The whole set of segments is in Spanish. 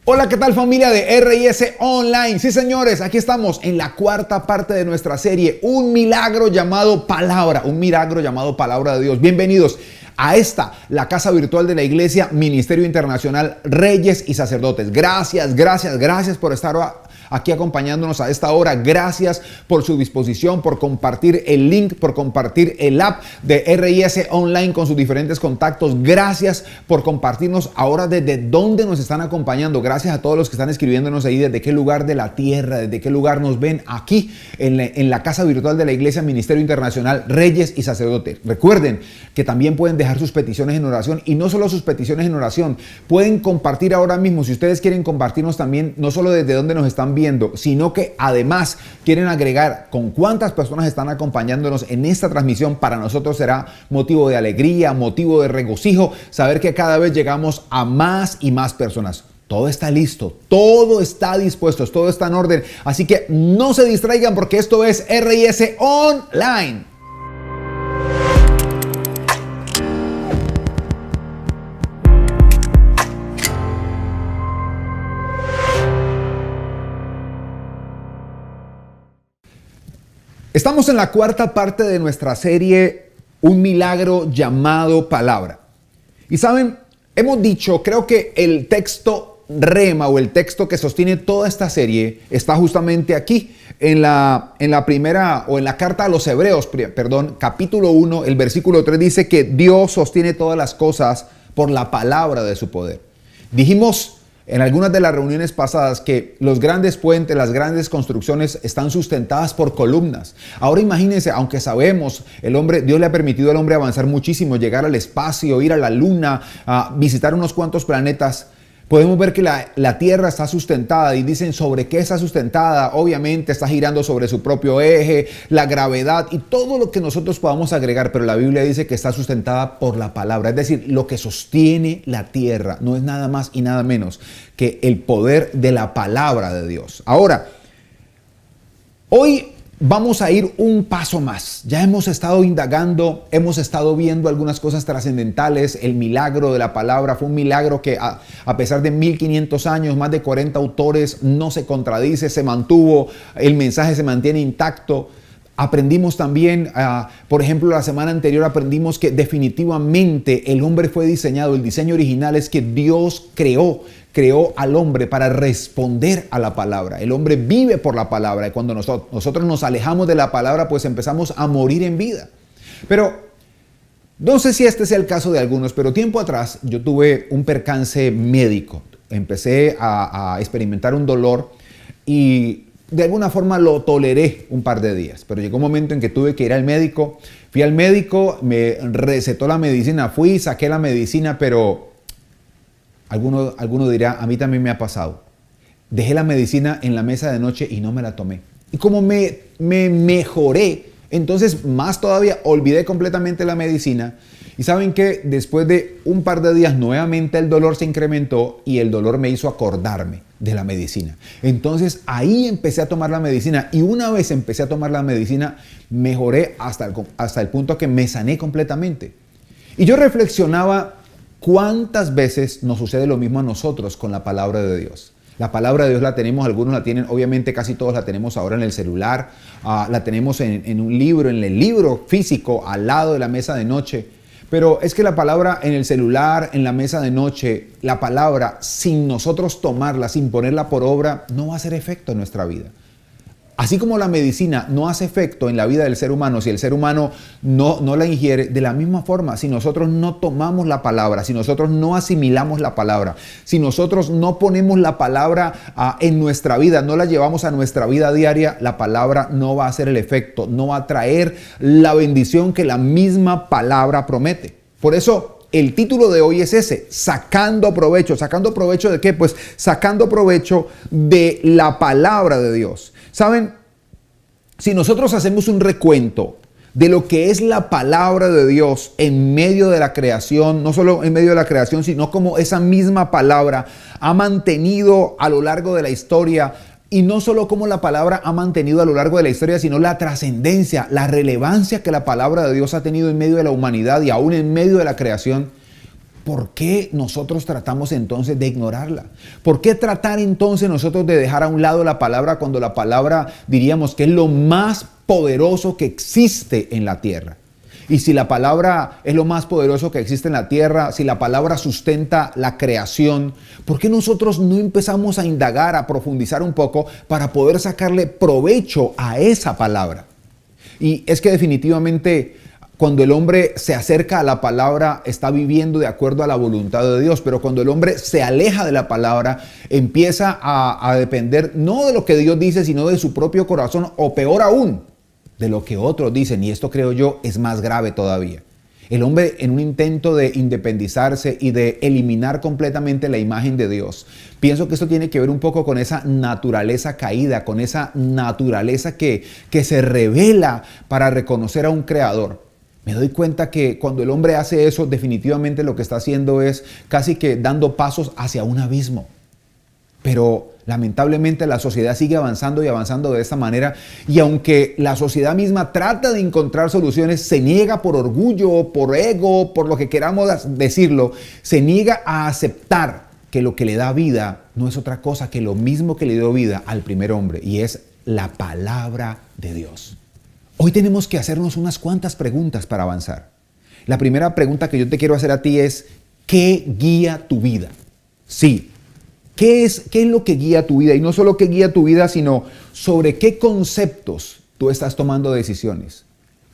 Hola, ¿qué tal familia de RIS Online? Sí, señores, aquí estamos en la cuarta parte de nuestra serie, un milagro llamado palabra, un milagro llamado palabra de Dios. Bienvenidos a esta, la casa virtual de la iglesia, Ministerio Internacional Reyes y Sacerdotes. Gracias por estar aquí acompañándonos a esta hora. Gracias por su disposición, por compartir el link, por compartir el app de RIS Online con sus diferentes contactos. Gracias por compartirnos ahora desde dónde nos están acompañando. Gracias a todos los que están escribiéndonos ahí, desde qué lugar de la tierra, desde qué lugar nos ven aquí en la casa virtual de la iglesia, Ministerio Internacional Reyes y Sacerdotes. Recuerden que también pueden dejar sus peticiones en oración, y no solo sus peticiones en oración, pueden compartir ahora mismo, si ustedes quieren compartirnos también, no solo desde dónde nos están viendo, sino que además quieren agregar con cuántas personas están acompañándonos en esta transmisión. Para nosotros será motivo de alegría, motivo de regocijo, saber que cada vez llegamos a más y más personas. Todo está listo, todo está dispuesto, todo está en orden, así que no se distraigan porque esto es RIS Online. Estamos en la cuarta parte de nuestra serie, un milagro llamado palabra. Y saben, hemos dicho, creo que el texto rema o el texto que sostiene toda esta serie está justamente aquí, en la primera, o en la carta a los Hebreos, capítulo 1, el versículo 3 dice que Dios sostiene todas las cosas por la palabra de su poder. Dijimos en algunas de las reuniones pasadas que los grandes puentes, las grandes construcciones están sustentadas por columnas. Ahora imagínense, aunque sabemos, Dios le ha permitido al hombre avanzar muchísimo, llegar al espacio, ir a la luna, visitar unos cuantos planetas. Podemos ver que la Tierra está sustentada, y dicen sobre qué está sustentada. Obviamente está girando sobre su propio eje, la gravedad y todo lo que nosotros podamos agregar, pero la Biblia dice que está sustentada por la palabra. Es decir, lo que sostiene la Tierra no es nada más y nada menos que el poder de la palabra de Dios. Ahora, hoy vamos a ir un paso más. Ya hemos estado indagando, hemos estado viendo algunas cosas trascendentales. El milagro de la palabra fue un milagro que a pesar de 1500 años, más de 40 autores, no se contradice, se mantuvo, el mensaje se mantiene intacto. Aprendimos también, por ejemplo, la semana anterior aprendimos que definitivamente el hombre fue diseñado. El diseño original es que Dios creó al hombre para responder a la palabra. El hombre vive por la palabra, y cuando nosotros nos alejamos de la palabra, pues empezamos a morir en vida. Pero no sé si este sea el caso de algunos, pero tiempo atrás yo tuve un percance médico. Empecé a experimentar un dolor y de alguna forma lo toleré un par de días, pero llegó un momento en que tuve que ir al médico. Fui al médico, me recetó la medicina, saqué la medicina, pero alguno dirá, a mí también me ha pasado. Dejé la medicina en la mesa de noche y no me la tomé. Y como me mejoré, entonces más todavía olvidé completamente la medicina. Y saben que después de un par de días nuevamente el dolor se incrementó y el dolor me hizo acordarme de la medicina. Entonces ahí empecé a tomar la medicina, y una vez empecé a tomar la medicina mejoré hasta el punto que me sané completamente. Y yo reflexionaba cuántas veces nos sucede lo mismo a nosotros con la palabra de Dios. La palabra de Dios la tenemos, algunos la tienen, obviamente casi todos la tenemos ahora en el celular, la tenemos en un libro, en el libro físico al lado de la mesa de noche. Pero es que la palabra en el celular, en la mesa de noche, la palabra sin nosotros tomarla, sin ponerla por obra, no va a hacer efecto en nuestra vida. Así como la medicina no hace efecto en la vida del ser humano si el ser humano no la ingiere, de la misma forma, si nosotros no tomamos la palabra, si nosotros no asimilamos la palabra, si nosotros no ponemos la palabra en nuestra vida, no la llevamos a nuestra vida diaria, la palabra no va a hacer el efecto, no va a traer la bendición que la misma palabra promete. Por eso el título de hoy es ese, sacando provecho. ¿Sacando provecho de qué? Pues sacando provecho de la palabra de Dios. ¿Saben? Si nosotros hacemos un recuento de lo que es la palabra de Dios en medio de la creación, no solo en medio de la creación, sino como esa misma palabra ha mantenido a lo largo de la historia, y no solo como la palabra ha mantenido a lo largo de la historia, sino la trascendencia, la relevancia que la palabra de Dios ha tenido en medio de la humanidad y aún en medio de la creación. ¿por qué nosotros tratamos entonces de ignorarla? ¿Por qué tratar entonces nosotros de dejar a un lado la palabra cuando la palabra diríamos que es lo más poderoso que existe en la tierra? Y si la palabra es lo más poderoso que existe en la tierra, si la palabra sustenta la creación, ¿por qué nosotros no empezamos a indagar, a profundizar un poco para poder sacarle provecho a esa palabra? Y es que definitivamente cuando el hombre se acerca a la palabra está viviendo de acuerdo a la voluntad de Dios, pero cuando el hombre se aleja de la palabra empieza a depender no de lo que Dios dice, sino de su propio corazón, o peor aún, de lo que otros dicen, y esto creo yo es más grave todavía. El hombre, en un intento de independizarse y de eliminar completamente la imagen de Dios, pienso que esto tiene que ver un poco con esa naturaleza caída, con esa naturaleza que se revela para reconocer a un creador. Me doy cuenta que cuando el hombre hace eso, definitivamente lo que está haciendo es casi que dando pasos hacia un abismo. Pero lamentablemente la sociedad sigue avanzando y avanzando de esta manera, y aunque la sociedad misma trata de encontrar soluciones, se niega por orgullo, por ego, por lo que queramos decirlo, se niega a aceptar que lo que le da vida no es otra cosa que lo mismo que le dio vida al primer hombre, y es la palabra de Dios. Hoy tenemos que hacernos unas cuantas preguntas para avanzar. La primera pregunta que yo te quiero hacer a ti es, ¿qué guía tu vida? Sí. ¿Qué es lo que guía tu vida? Y no solo qué guía tu vida, sino sobre qué conceptos tú estás tomando decisiones.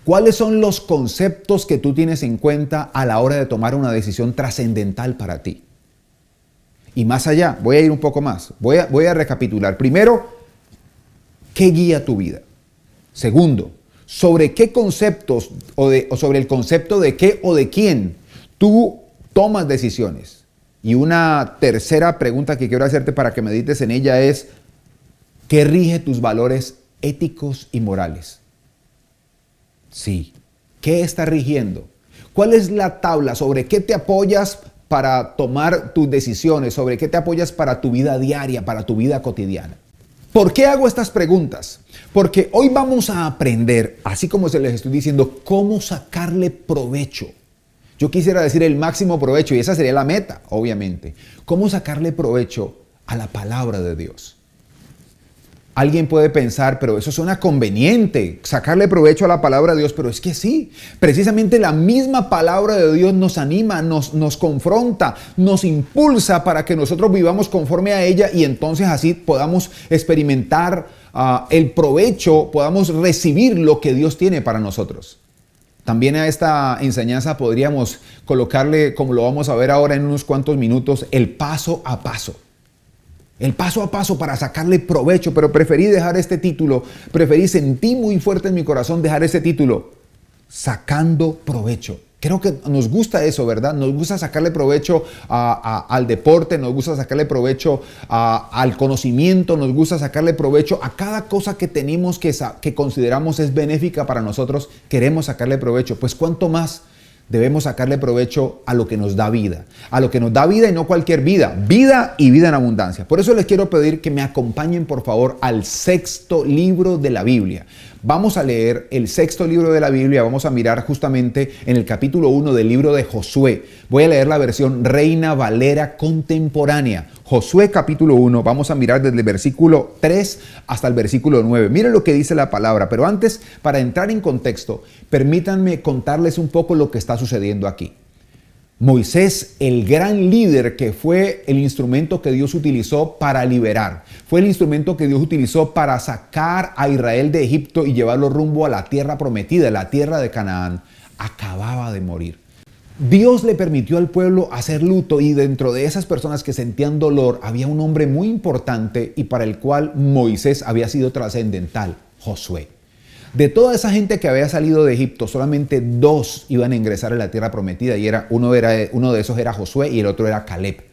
¿Cuáles son los conceptos que tú tienes en cuenta a la hora de tomar una decisión trascendental para ti? Y más allá, voy a ir un poco más. Voy a recapitular. Primero, ¿qué guía tu vida? Segundo, ¿sobre qué conceptos o sobre el concepto de qué o de quién tú tomas decisiones? Y una tercera pregunta que quiero hacerte para que medites en ella es, ¿qué rige tus valores éticos y morales? Sí, ¿qué está rigiendo? ¿Cuál es la tabla? ¿Sobre qué te apoyas para tomar tus decisiones? ¿Sobre qué te apoyas para tu vida diaria, para tu vida cotidiana? ¿Por qué hago estas preguntas? Porque hoy vamos a aprender, así como se les estoy diciendo, cómo sacarle provecho. Yo quisiera decir el máximo provecho, y esa sería la meta, obviamente. ¿Cómo sacarle provecho a la palabra de Dios? Alguien puede pensar, pero eso suena conveniente, sacarle provecho a la palabra de Dios, pero es que sí, precisamente la misma palabra de Dios nos anima, nos confronta, nos impulsa para que nosotros vivamos conforme a ella y entonces así podamos experimentar el provecho, podamos recibir lo que Dios tiene para nosotros. También a esta enseñanza podríamos colocarle, como lo vamos a ver ahora en unos cuantos minutos, el paso a paso. El paso a paso para sacarle provecho, pero preferí dejar este título, sentí muy fuerte en mi corazón dejar este título, sacando provecho. Creo que nos gusta eso, ¿verdad? Nos gusta sacarle provecho al deporte, nos gusta sacarle provecho al conocimiento, nos gusta sacarle provecho a cada cosa que tenemos que consideramos es benéfica para nosotros, queremos sacarle provecho. Pues cuánto más debemos sacarle provecho a lo que nos da vida. A lo que nos da vida y no cualquier vida. Vida y vida en abundancia. Por eso les quiero pedir que me acompañen por favor al sexto libro de la Biblia. Vamos a leer el sexto libro de la Biblia. Vamos a mirar justamente en el capítulo 1 del libro de Josué. Voy a leer la versión Reina Valera contemporánea. Josué capítulo 1. Vamos a mirar desde el versículo 3 hasta el versículo 9. Miren lo que dice la palabra. Pero antes, para entrar en contexto, permítanme contarles un poco lo que está sucediendo aquí. Moisés, el gran líder que fue el instrumento que Dios utilizó para liberar, fue el instrumento que Dios utilizó para sacar a Israel de Egipto y llevarlo rumbo a la tierra prometida, la tierra de Canaán, acababa de morir. Dios le permitió al pueblo hacer luto y dentro de esas personas que sentían dolor había un hombre muy importante y para el cual Moisés había sido trascendental, Josué. De toda esa gente que había salido de Egipto, solamente 2 iban a ingresar a la tierra prometida y uno de esos era Josué y el otro era Caleb.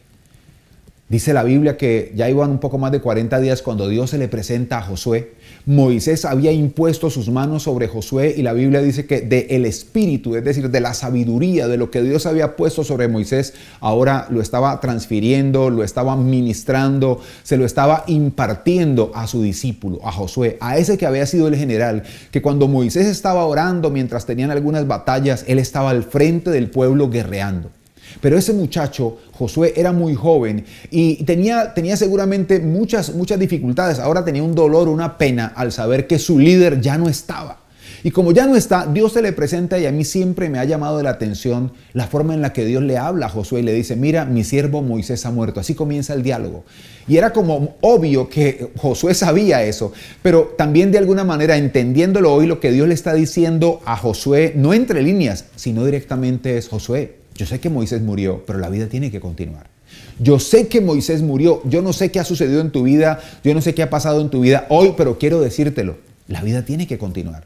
Dice la Biblia que ya iban un poco más de 40 días cuando Dios se le presenta a Josué. Moisés había impuesto sus manos sobre Josué y la Biblia dice que del espíritu, es decir, de la sabiduría, de lo que Dios había puesto sobre Moisés, ahora lo estaba transfiriendo, lo estaba ministrando, se lo estaba impartiendo a su discípulo, a Josué, a ese que había sido el general, que cuando Moisés estaba orando mientras tenían algunas batallas, él estaba al frente del pueblo guerreando. Pero ese muchacho, Josué, era muy joven y tenía seguramente muchas dificultades. Ahora tenía un dolor, una pena al saber que su líder ya no estaba. Y como ya no está, Dios se le presenta y a mí siempre me ha llamado la atención la forma en la que Dios le habla a Josué y le dice, mira, mi siervo Moisés ha muerto. Así comienza el diálogo. Y era como obvio que Josué sabía eso, pero también de alguna manera entendiéndolo hoy, lo que Dios le está diciendo a Josué, no entre líneas, sino directamente es, Josué, yo sé que Moisés murió, pero la vida tiene que continuar. Yo sé que Moisés murió, yo no sé qué ha sucedido en tu vida, yo no sé qué ha pasado en tu vida hoy, pero quiero decírtelo, la vida tiene que continuar.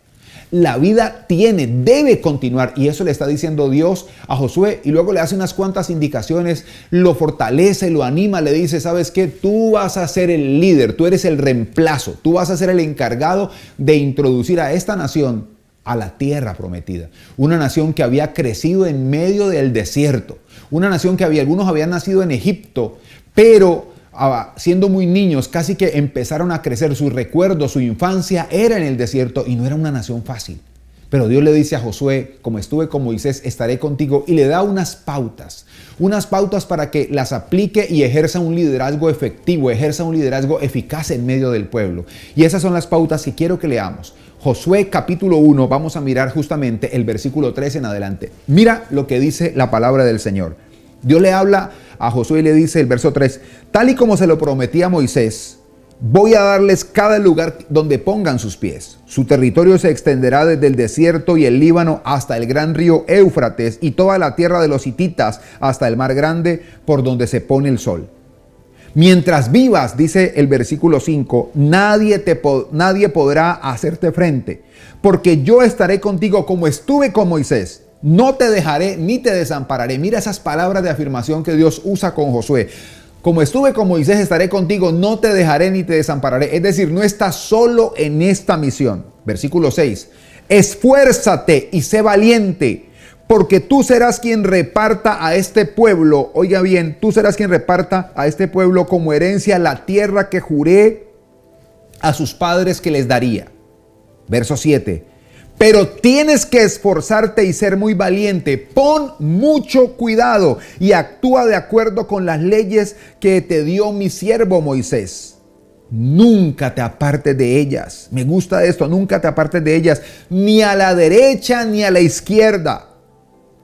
La vida debe continuar, y eso le está diciendo Dios a Josué, y luego le hace unas cuantas indicaciones, lo fortalece, lo anima, le dice, ¿sabes qué? Tú vas a ser el líder, tú eres el reemplazo, tú vas a ser el encargado de introducir a esta nación a la tierra prometida. Una nación que había crecido en medio del desierto, una nación que algunos habían nacido en Egipto, pero siendo muy niños, casi que empezaron a crecer. Sus recuerdos, su infancia era en el desierto y no era una nación fácil. Pero Dios le dice a Josué, como estuve con Moisés, estaré contigo, y le da unas pautas para que las aplique y ejerza un liderazgo efectivo, ejerza un liderazgo eficaz en medio del pueblo. Y esas son las pautas que quiero que leamos. Josué capítulo 1, vamos a mirar justamente el versículo 3 en adelante. Mira lo que dice la palabra del Señor. Dios le habla a Josué y le dice el verso 3, tal y como se lo prometí a Moisés, voy a darles cada lugar donde pongan sus pies. Su territorio se extenderá desde el desierto y el Líbano hasta el gran río Éufrates y toda la tierra de los hititas hasta el mar grande por donde se pone el sol. Mientras vivas, dice el versículo 5, nadie podrá hacerte frente, porque yo estaré contigo como estuve con Moisés. No te dejaré ni te desampararé. Mira esas palabras de afirmación que Dios usa con Josué. Como estuve con Moisés, estaré contigo, no te dejaré ni te desampararé. Es decir, no estás solo en esta misión. Versículo 6. Esfuérzate y sé valiente, porque tú serás quien reparta a este pueblo, oiga bien, tú serás quien reparta a este pueblo como herencia la tierra que juré a sus padres que les daría. Verso 7. Pero tienes que esforzarte y ser muy valiente. Pon mucho cuidado y actúa de acuerdo con las leyes que te dio mi siervo Moisés. Nunca te apartes de ellas. Me gusta esto, nunca te apartes de ellas, ni a la derecha ni a la izquierda.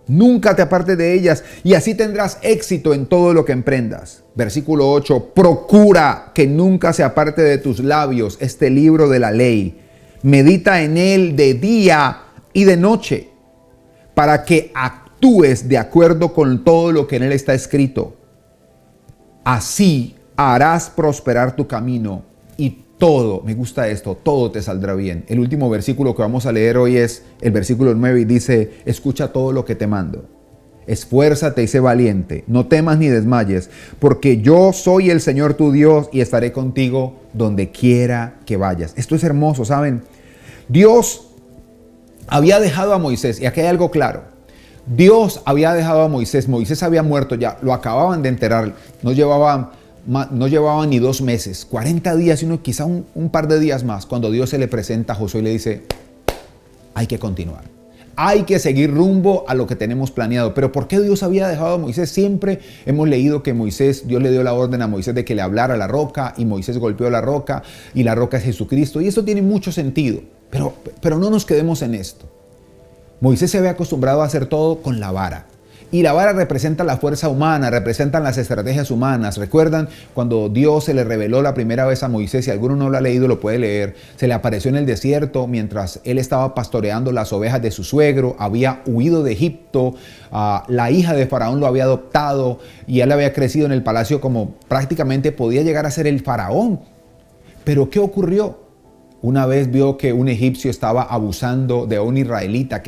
Nunca te apartes de ellas, y así tendrás éxito en todo lo que emprendas. Versículo 8. Procura que nunca se aparte de tus labios este libro de la ley. Medita en él de día y de noche, para que actúes de acuerdo con todo lo que en él está escrito. Así harás prosperar tu camino y todo, me gusta esto, todo te saldrá bien. El último versículo que vamos a leer hoy es el versículo 9 y dice, escucha todo lo que te mando. Esfuérzate y sé valiente, no temas ni desmayes, porque yo soy el Señor tu Dios y estaré contigo donde quiera que vayas. Esto es hermoso, ¿saben? Dios había dejado a Moisés, y aquí hay algo claro. Dios había dejado a Moisés, Moisés había muerto ya, lo acababan de enterrar, no llevaban ni 2 meses, 40 días y quizá un par de días más, cuando Dios se le presenta a Josué y le dice, hay que continuar. Hay que seguir rumbo a lo que tenemos planeado. Pero ¿por qué Dios había dejado a Moisés? Siempre hemos leído que Dios le dio la orden a Moisés de que le hablara a la roca, y Moisés golpeó la roca, y la roca es Jesucristo. Y eso tiene mucho sentido. Pero no nos quedemos en esto. Moisés se había acostumbrado a hacer todo con la vara. Y la vara representa la fuerza humana, representan las estrategias humanas. ¿Recuerdan cuando Dios se le reveló la primera vez a Moisés? Si alguno no lo ha leído, lo puede leer. Se le apareció en el desierto mientras él estaba pastoreando las ovejas de su suegro. Había huido de Egipto. La hija de Faraón lo había adoptado y él había crecido en el palacio como prácticamente podía llegar a ser el faraón. Pero ¿qué ocurrió? Una vez vio que un egipcio estaba abusando de un israelita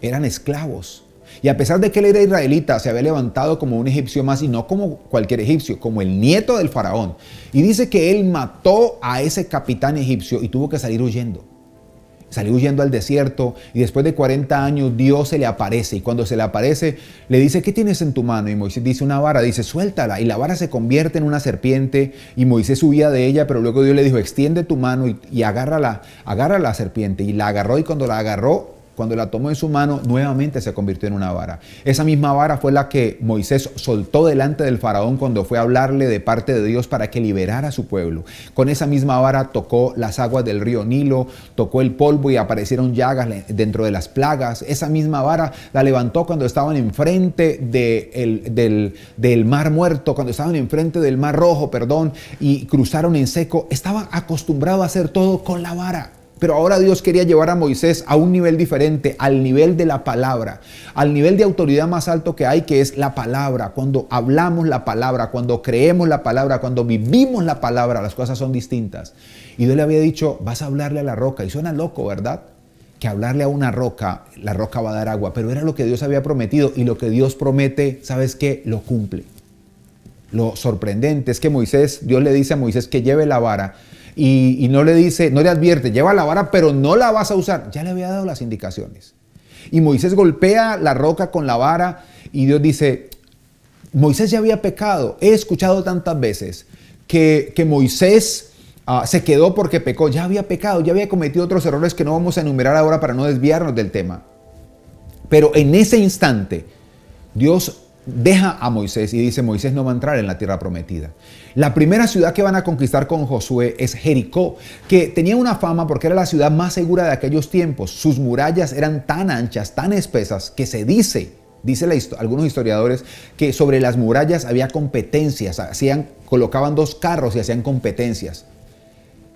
eran esclavos. Y a pesar de que él era israelita, se había levantado como un egipcio más, y no como cualquier egipcio, como el nieto del faraón. Y dice que él mató a ese capitán egipcio y tuvo que salir huyendo. Salió huyendo al desierto, y después de 40 años Dios se le aparece. Y cuando se le aparece, le dice, ¿qué tienes en tu mano? Y Moisés dice, una vara. Dice, suéltala. Y la vara se convierte en una serpiente, y Moisés huía de ella, pero luego Dios le dijo, extiende tu mano y agarra la serpiente. Y la agarró, y cuando la agarró, cuando la tomó en su mano, nuevamente se convirtió en una vara. Esa misma vara fue la que Moisés soltó delante del faraón cuando fue a hablarle de parte de Dios para que liberara a su pueblo. Con esa misma vara tocó las aguas del río Nilo, tocó el polvo y aparecieron llagas dentro de las plagas. Esa misma vara la levantó cuando estaban enfrente del mar muerto, cuando estaban enfrente del mar rojo, y cruzaron en seco. Estaba acostumbrado a hacer todo con la vara. Pero ahora Dios quería llevar a Moisés a un nivel diferente, al nivel de la palabra, al nivel de autoridad más alto que hay, que es la palabra. Cuando hablamos la palabra, cuando creemos la palabra, cuando vivimos la palabra, las cosas son distintas. Y Dios le había dicho, vas a hablarle a la roca. Y suena loco, ¿verdad? Que hablarle a una roca, la roca va a dar agua. Pero era lo que Dios había prometido, y lo que Dios promete, ¿sabes qué? Lo cumple. Lo sorprendente es que Dios le dice a Moisés que lleve la vara. Y no le dice, no le advierte, lleva la vara, pero no la vas a usar. Ya le había dado las indicaciones. Y Moisés golpea la roca con la vara y Dios dice, Moisés ya había pecado. He escuchado tantas veces que Moisés se quedó porque pecó. Ya había pecado, ya había cometido otros errores que no vamos a enumerar ahora para no desviarnos del tema. Pero en ese instante, Dios deja a Moisés y dice, Moisés no va a entrar en la tierra prometida. La primera ciudad que van a conquistar con Josué es Jericó, que tenía una fama porque era la ciudad más segura de aquellos tiempos. Sus murallas eran tan anchas, tan espesas, que se dice algunos historiadores, que sobre las murallas había competencias, colocaban 2 carros y hacían competencias.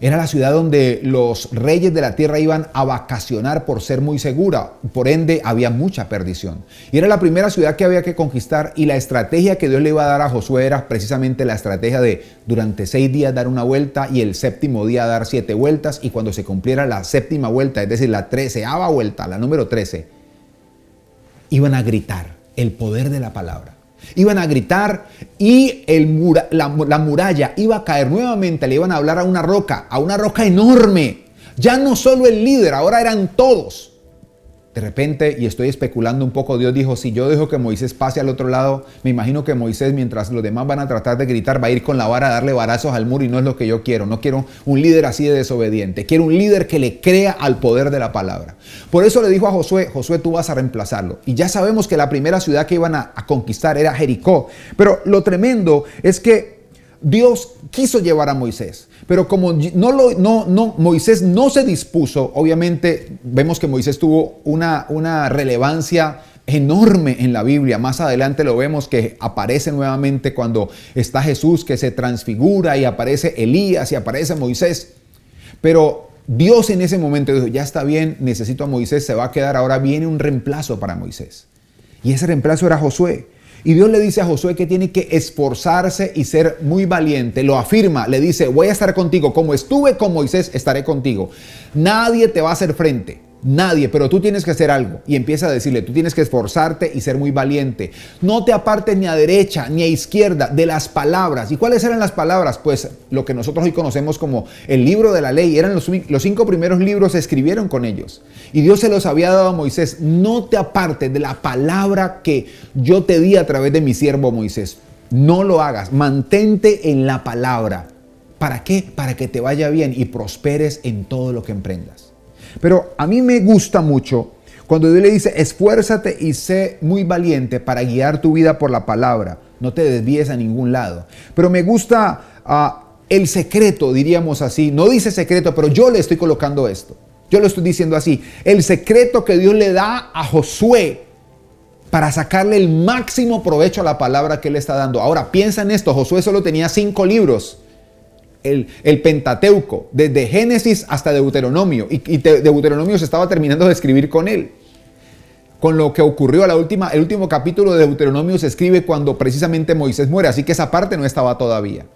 Era la ciudad donde los reyes de la tierra iban a vacacionar por ser muy segura. Por ende, había mucha perdición. Y era la primera ciudad que había que conquistar, y la estrategia que Dios le iba a dar a Josué era precisamente la estrategia de durante 6 días dar una vuelta y el 7º día dar 7 vueltas. Y cuando se cumpliera la 7ª vuelta, es decir, la 13ª vuelta, la número 13, iban a gritar el poder de la palabra. Iban a gritar y la muralla iba a caer nuevamente. Le iban a hablar a una roca enorme. Ya no solo el líder, ahora eran todos. De repente, y estoy especulando un poco, Dios dijo, si yo dejo que Moisés pase al otro lado, me imagino que Moisés, mientras los demás van a tratar de gritar, va a ir con la vara a darle varazos al muro, y no es lo que yo quiero. No quiero un líder así de desobediente. Quiero un líder que le crea al poder de la palabra. Por eso le dijo a Josué, tú vas a reemplazarlo. Y ya sabemos que la primera ciudad que iban a conquistar era Jericó. Pero lo tremendo es que Dios quiso llevar a Moisés, pero como Moisés no se dispuso. Obviamente vemos que Moisés tuvo una relevancia enorme en la Biblia. Más adelante lo vemos que aparece nuevamente cuando está Jesús, que se transfigura, y aparece Elías y aparece Moisés. Pero Dios en ese momento dijo, ya está bien, necesito a Moisés, se va a quedar, ahora viene un reemplazo para Moisés. Y ese reemplazo era Josué. Y Dios le dice a Josué que tiene que esforzarse y ser muy valiente. Lo afirma, le dice, voy a estar contigo. Como estuve con Moisés, estaré contigo. Nadie te va a hacer frente. Nadie, pero tú tienes que hacer algo. Y empieza a decirle, tú tienes que esforzarte y ser muy valiente. No te apartes ni a derecha ni a izquierda de las palabras. ¿Y cuáles eran las palabras? Pues lo que nosotros hoy conocemos como el libro de la ley. Eran los 5 primeros libros, se escribieron con ellos. Y Dios se los había dado a Moisés. No te apartes de la palabra que yo te di a través de mi siervo Moisés. No lo hagas. Mantente en la palabra. ¿Para qué? Para que te vaya bien y prosperes en todo lo que emprendas. Pero a mí me gusta mucho cuando Dios le dice, esfuérzate y sé muy valiente para guiar tu vida por la palabra. No te desvíes a ningún lado. Pero me gusta el secreto, diríamos así. No dice secreto, pero yo le estoy colocando esto. Yo lo estoy diciendo así. El secreto que Dios le da a Josué para sacarle el máximo provecho a la palabra que él está dando. Ahora, piensa en esto. Josué solo tenía 5 libros. El Pentateuco, desde Génesis hasta Deuteronomio, y Deuteronomio se estaba terminando de escribir con él. Con lo que ocurrió, el último capítulo de Deuteronomio se escribe cuando precisamente Moisés muere, así que esa parte no estaba todavía.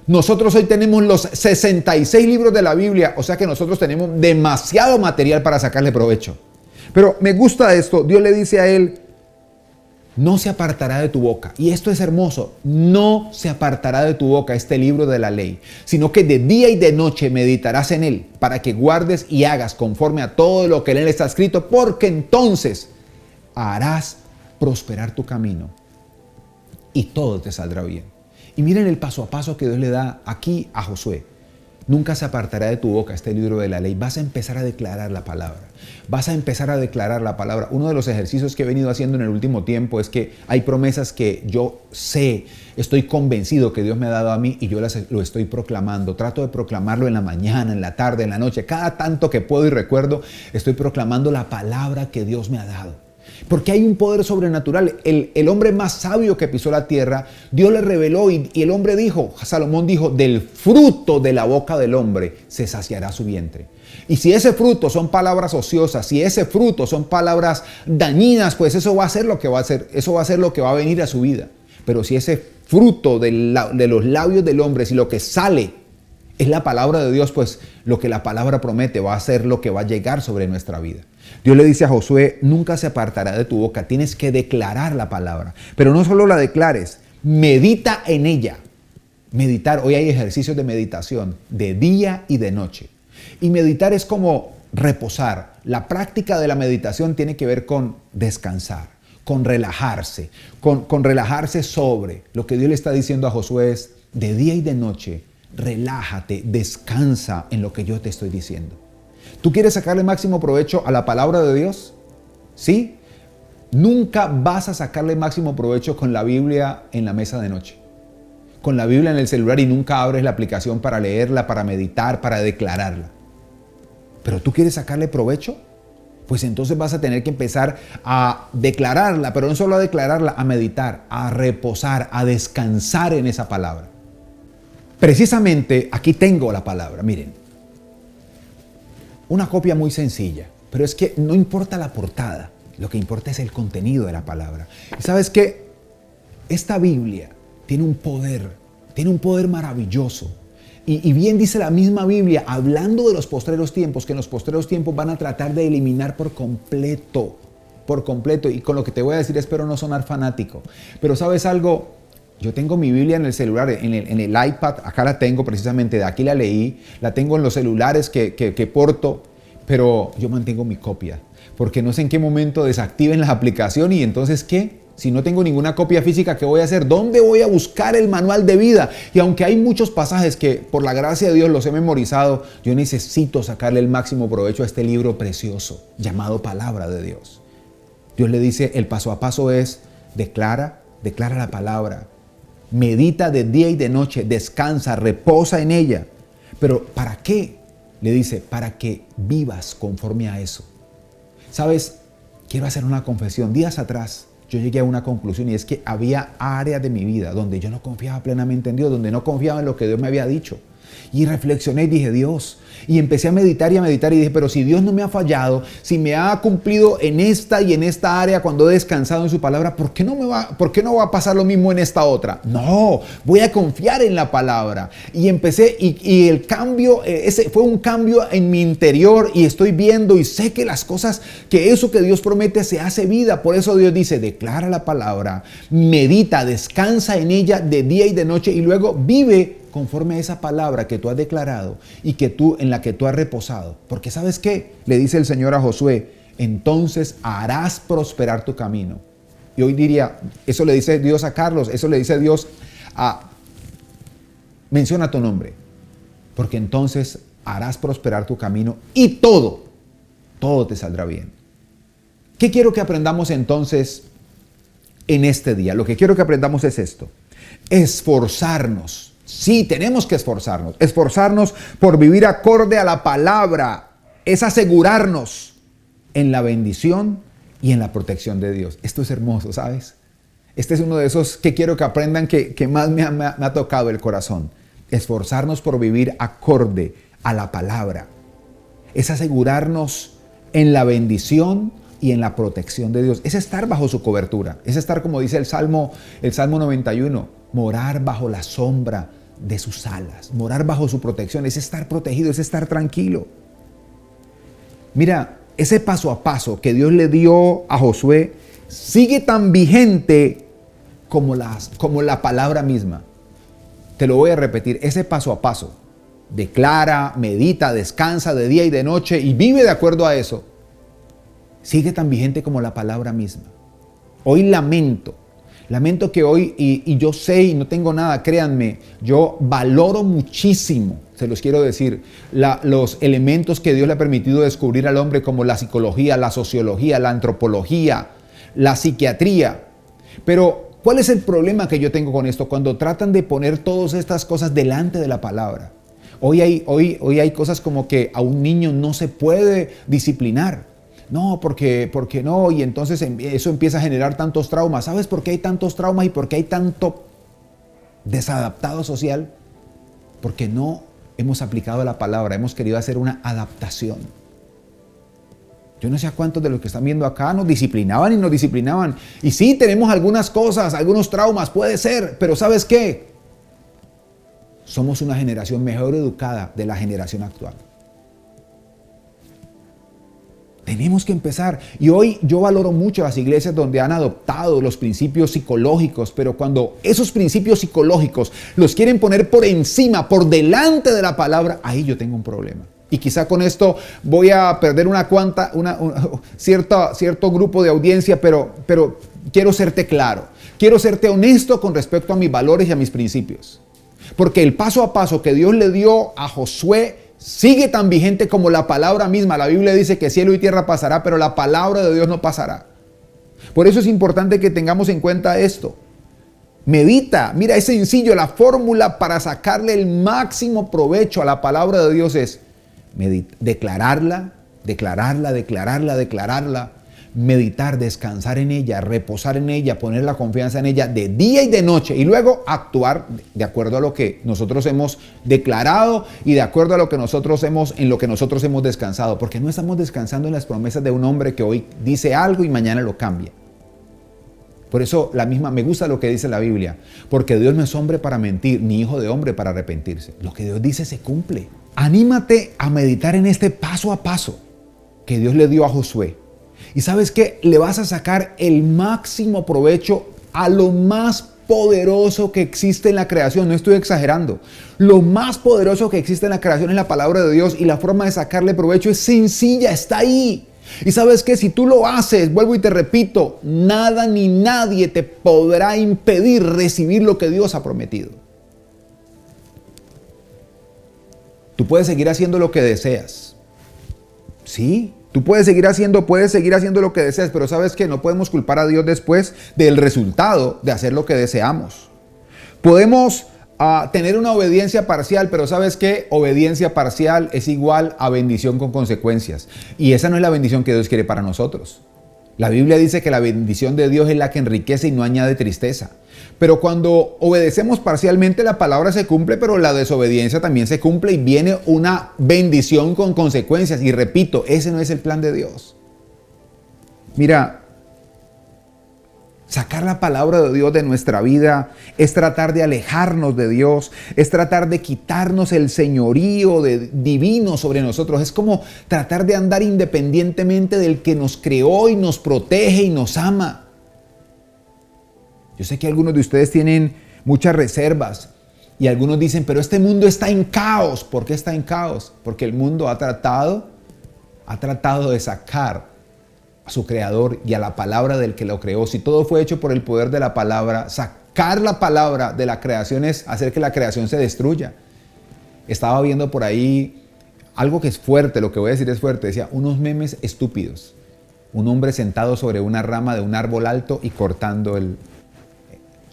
Nosotros hoy tenemos los 66 libros de la Biblia, o sea que nosotros tenemos demasiado material para sacarle provecho. Pero me gusta esto, Dios le dice a él, no se apartará de tu boca. Y esto es hermoso. No se apartará de tu boca este libro de la ley, sino que de día y de noche meditarás en él, para que guardes y hagas conforme a todo lo que en él está escrito, porque entonces harás prosperar tu camino y todo te saldrá bien. Y miren el paso a paso que Dios le da aquí a Josué. nunca se apartará de tu boca este libro de la ley. Vas a empezar a declarar la palabra. Vas a empezar a declarar la palabra. Uno de los ejercicios que he venido haciendo en el último tiempo es que hay promesas que yo sé, estoy convencido que Dios me ha dado a mí y yo lo estoy proclamando. Trato de proclamarlo en la mañana, en la tarde, en la noche. Cada tanto que puedo y recuerdo, estoy proclamando la palabra que Dios me ha dado. Porque hay un poder sobrenatural. El hombre más sabio que pisó la tierra, Dios le reveló y el hombre dijo, Salomón dijo, del fruto de la boca del hombre se saciará su vientre. Y si ese fruto son palabras ociosas, si ese fruto son palabras dañinas, pues eso va a ser lo que va a hacer, eso va a ser lo que va a venir a su vida. Pero si ese fruto de los labios del hombre, si lo que sale es la palabra de Dios, pues lo que la palabra promete va a ser lo que va a llegar sobre nuestra vida. Dios le dice a Josué, nunca se apartará de tu boca, tienes que declarar la palabra. Pero no solo la declares, medita en ella. Meditar, hoy hay ejercicios de meditación de día y de noche. Y meditar es como reposar. La práctica de la meditación tiene que ver con descansar, con relajarse, con relajarse sobre. Lo que Dios le está diciendo a Josué es, de día y de noche, relájate, descansa en lo que yo te estoy diciendo. ¿Tú quieres sacarle máximo provecho a la palabra de Dios? ¿Sí? Nunca vas a sacarle máximo provecho con la Biblia en la mesa de noche, con la Biblia en el celular y nunca abres la aplicación para leerla, para meditar, para declararla. ¿Pero tú quieres sacarle provecho? Pues entonces vas a tener que empezar a declararla, pero no solo a declararla, a meditar, a reposar, a descansar en esa palabra. Precisamente aquí tengo la palabra, miren. Una copia muy sencilla, pero es que no importa la portada, lo que importa es el contenido de la palabra. ¿Y sabes qué? Esta Biblia tiene un poder maravilloso. Y bien dice la misma Biblia, hablando de los postreros tiempos, que en los postreros tiempos van a tratar de eliminar por completo. Y con lo que te voy a decir, espero no sonar fanático. Pero ¿sabes algo? Yo tengo mi Biblia en el celular, en el iPad, acá la tengo precisamente, de aquí la leí, la tengo en los celulares que porto, pero yo mantengo mi copia, porque no sé en qué momento desactiven la aplicación y entonces ¿qué? Si no tengo ninguna copia física, ¿qué voy a hacer? ¿Dónde voy a buscar el manual de vida? Y aunque hay muchos pasajes que por la gracia de Dios los he memorizado, yo necesito sacarle el máximo provecho a este libro precioso llamado Palabra de Dios. Dios le dice, el paso a paso es, declara la palabra. Medita de día y de noche, descansa, reposa en ella. Pero ¿para qué? Le dice, para que vivas conforme a eso. ¿Sabes? Quiero hacer una confesión. Días atrás yo llegué a una conclusión y es que había áreas de mi vida donde yo no confiaba plenamente en Dios, donde no confiaba en lo que Dios me había dicho. Y reflexioné y dije, Dios, y empecé a meditar y dije, pero si Dios no me ha fallado, si me ha cumplido en esta y en esta área cuando he descansado en su palabra, ¿por qué no va a pasar lo mismo en esta otra? No, voy a confiar en la palabra. Y empecé, y el cambio, ese fue un cambio en mi interior y estoy viendo y sé que las cosas, que eso que Dios promete se hace vida. Por eso Dios dice, declara la palabra, medita, descansa en ella de día y de noche y luego vive conforme a esa palabra que tú has declarado y en la que tú has reposado. Porque ¿sabes qué? Le dice el Señor a Josué, entonces harás prosperar tu camino. Y hoy diría, eso le dice Dios a Carlos, eso le dice Dios a... Menciona tu nombre, porque entonces harás prosperar tu camino y todo te saldrá bien. ¿Qué quiero que aprendamos entonces en este día? Lo que quiero que aprendamos es esto, esforzarnos. Sí, tenemos que esforzarnos por vivir acorde a la palabra, es asegurarnos en la bendición y en la protección de Dios. Esto es hermoso, ¿sabes? Este es uno de esos que quiero que aprendan que más me ha tocado el corazón. Esforzarnos por vivir acorde a la palabra, es asegurarnos en la bendición y en la protección de Dios. Es estar bajo su cobertura, es estar, como dice el Salmo 91, morar bajo la sombra de sus alas, morar bajo su protección, es estar protegido, es estar tranquilo. Mira, ese paso a paso que Dios le dio a Josué sigue tan vigente como la palabra misma. Te lo voy a repetir, ese paso a paso, declara, medita, descansa de día y de noche y vive de acuerdo a eso, sigue tan vigente como la palabra misma. Hoy lamento que hoy, y yo sé y no tengo nada, créanme, yo valoro muchísimo, se los quiero decir, los elementos que Dios le ha permitido descubrir al hombre, como la psicología, la sociología, la antropología, la psiquiatría. Pero, ¿cuál es el problema que yo tengo con esto? Cuando tratan de poner todas estas cosas delante de la palabra. Hoy hay cosas como que a un niño no se puede disciplinar. No, porque no, y entonces eso empieza a generar tantos traumas. ¿Sabes por qué hay tantos traumas y por qué hay tanto desadaptado social? Porque no hemos aplicado la palabra, hemos querido hacer una adaptación. Yo no sé a cuántos de los que están viendo acá nos disciplinaban y nos disciplinaban. Y sí, tenemos algunas cosas, algunos traumas, puede ser, pero ¿sabes qué? Somos una generación mejor educada de la generación actual. Tenemos que empezar. Y hoy yo valoro mucho las iglesias donde han adoptado los principios psicológicos, pero cuando esos principios psicológicos los quieren poner por encima, por delante de la palabra, ahí yo tengo un problema. Y quizá con esto voy a perder cierto grupo de audiencia, pero quiero serte claro. Quiero serte honesto con respecto a mis valores y a mis principios. Porque el paso a paso que Dios le dio a Josué sigue tan vigente como la palabra misma. La Biblia dice que cielo y tierra pasará, pero la palabra de Dios no pasará. Por eso es importante que tengamos en cuenta esto. Medita, mira, es sencillo. La fórmula para sacarle el máximo provecho a la palabra de Dios es declararla, meditar, descansar en ella, reposar en ella, poner la confianza en ella de día y de noche y luego actuar de acuerdo a lo que nosotros hemos declarado y de acuerdo a lo que en lo que nosotros hemos descansado, porque no estamos descansando en las promesas de un hombre que hoy dice algo y mañana lo cambia. Por eso me gusta lo que dice la Biblia, porque Dios no es hombre para mentir, ni hijo de hombre para arrepentirse. Lo que Dios dice se cumple. Anímate a meditar en este paso a paso que Dios le dio a Josué. Y ¿sabes qué? Le vas a sacar el máximo provecho a lo más poderoso que existe en la creación. No estoy exagerando. Lo más poderoso que existe en la creación es la palabra de Dios y la forma de sacarle provecho es sencilla, está ahí. Y ¿sabes qué? Si tú lo haces, vuelvo y te repito, nada ni nadie te podrá impedir recibir lo que Dios ha prometido. Tú puedes seguir haciendo lo que deseas. Sí, tú puedes seguir haciendo lo que deseas, pero ¿sabes qué? No podemos culpar a Dios después del resultado de hacer lo que deseamos. Podemos tener una obediencia parcial, pero ¿sabes qué? Obediencia parcial es igual a bendición con consecuencias. Y esa no es la bendición que Dios quiere para nosotros. La Biblia dice que la bendición de Dios es la que enriquece y no añade tristeza. Pero cuando obedecemos parcialmente, la palabra se cumple, pero la desobediencia también se cumple y viene una bendición con consecuencias. Y repito, ese no es el plan de Dios. Mira, sacar la palabra de Dios de nuestra vida es tratar de alejarnos de Dios, es tratar de quitarnos el señorío divino sobre nosotros. Es como tratar de andar independientemente del que nos creó y nos protege y nos ama. Yo sé que algunos de ustedes tienen muchas reservas y algunos dicen, pero este mundo está en caos. ¿Por qué está en caos? Porque el mundo ha tratado de sacar a su creador y a la palabra del que lo creó. Si todo fue hecho por el poder de la palabra, sacar la palabra de la creación es hacer que la creación se destruya. Estaba viendo por ahí algo que es fuerte, lo que voy a decir es fuerte, decía, unos memes estúpidos. Un hombre sentado sobre una rama de un árbol alto y cortando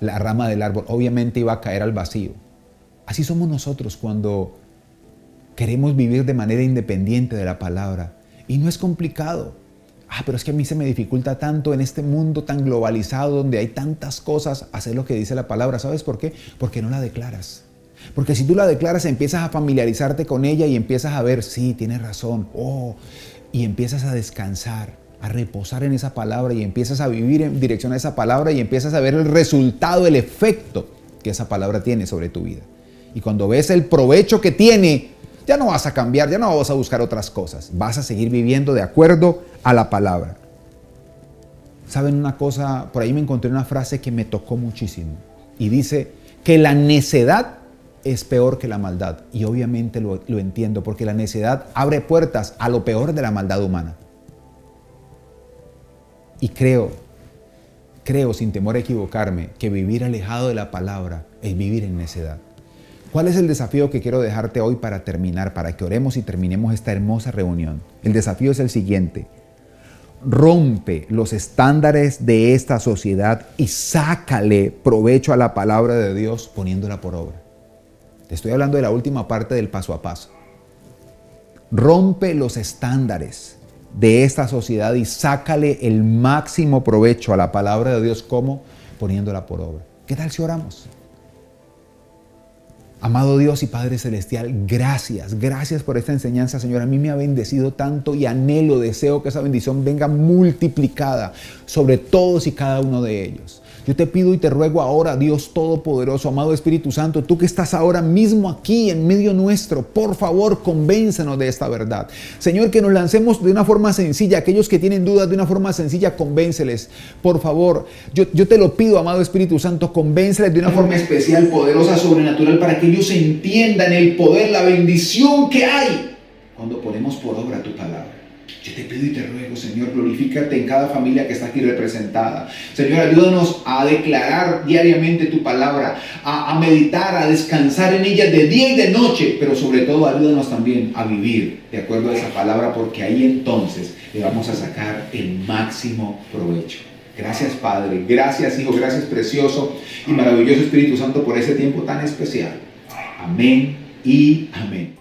la rama del árbol. Obviamente iba a caer al vacío. Así somos nosotros cuando queremos vivir de manera independiente de la palabra. Y no es complicado. Pero es que a mí se me dificulta tanto en este mundo tan globalizado donde hay tantas cosas hacer lo que dice la palabra. ¿Sabes por qué? Porque no la declaras. Porque si tú la declaras empiezas a familiarizarte con ella y empiezas a ver, sí, tienes razón. Y empiezas a descansar, a reposar en esa palabra y empiezas a vivir en dirección a esa palabra y empiezas a ver el resultado, el efecto que esa palabra tiene sobre tu vida. Y cuando ves el provecho que tiene, ya no vas a cambiar, ya no vas a buscar otras cosas. Vas a seguir viviendo de acuerdo a la palabra. ¿Saben una cosa? Por ahí me encontré una frase que me tocó muchísimo. Y dice que la necedad es peor que la maldad. Y obviamente lo entiendo, porque la necedad abre puertas a lo peor de la maldad humana. Y creo sin temor a equivocarme, que vivir alejado de la palabra es vivir en necedad. ¿Cuál es el desafío que quiero dejarte hoy para terminar, para que oremos y terminemos esta hermosa reunión? El desafío es el siguiente. Rompe los estándares de esta sociedad y sácale provecho a la palabra de Dios poniéndola por obra. Te estoy hablando de la última parte del paso a paso. Rompe los estándares de esta sociedad y sácale el máximo provecho a la palabra de Dios. ¿Cómo? Poniéndola por obra. ¿Qué tal si oramos? Amado Dios y Padre Celestial, gracias por esta enseñanza, Señor. A mí me ha bendecido tanto y anhelo, deseo que esa bendición venga multiplicada sobre todos y cada uno de ellos. Yo te pido y te ruego ahora, Dios Todopoderoso, amado Espíritu Santo, tú que estás ahora mismo aquí en medio nuestro, por favor, convéncenos de esta verdad. Señor, que nos lancemos de una forma sencilla. Aquellos que tienen dudas, de una forma sencilla, convénceles. Por favor, yo te lo pido, amado Espíritu Santo, convénceles de una forma especial, poderosa, sobrenatural, para que ellos entiendan el poder, la bendición que hay cuando ponemos por obra tu palabra. Yo te pido y te ruego, Señor, glorifícate en cada familia que está aquí representada. Señor, ayúdanos a declarar diariamente tu palabra, a meditar, a descansar en ella de día y de noche, pero sobre todo ayúdanos también a vivir de acuerdo a esa palabra, porque ahí entonces le vamos a sacar el máximo provecho. Gracias, Padre, gracias, Hijo, gracias, precioso y maravilloso Espíritu Santo, por ese tiempo tan especial. Amén y amén.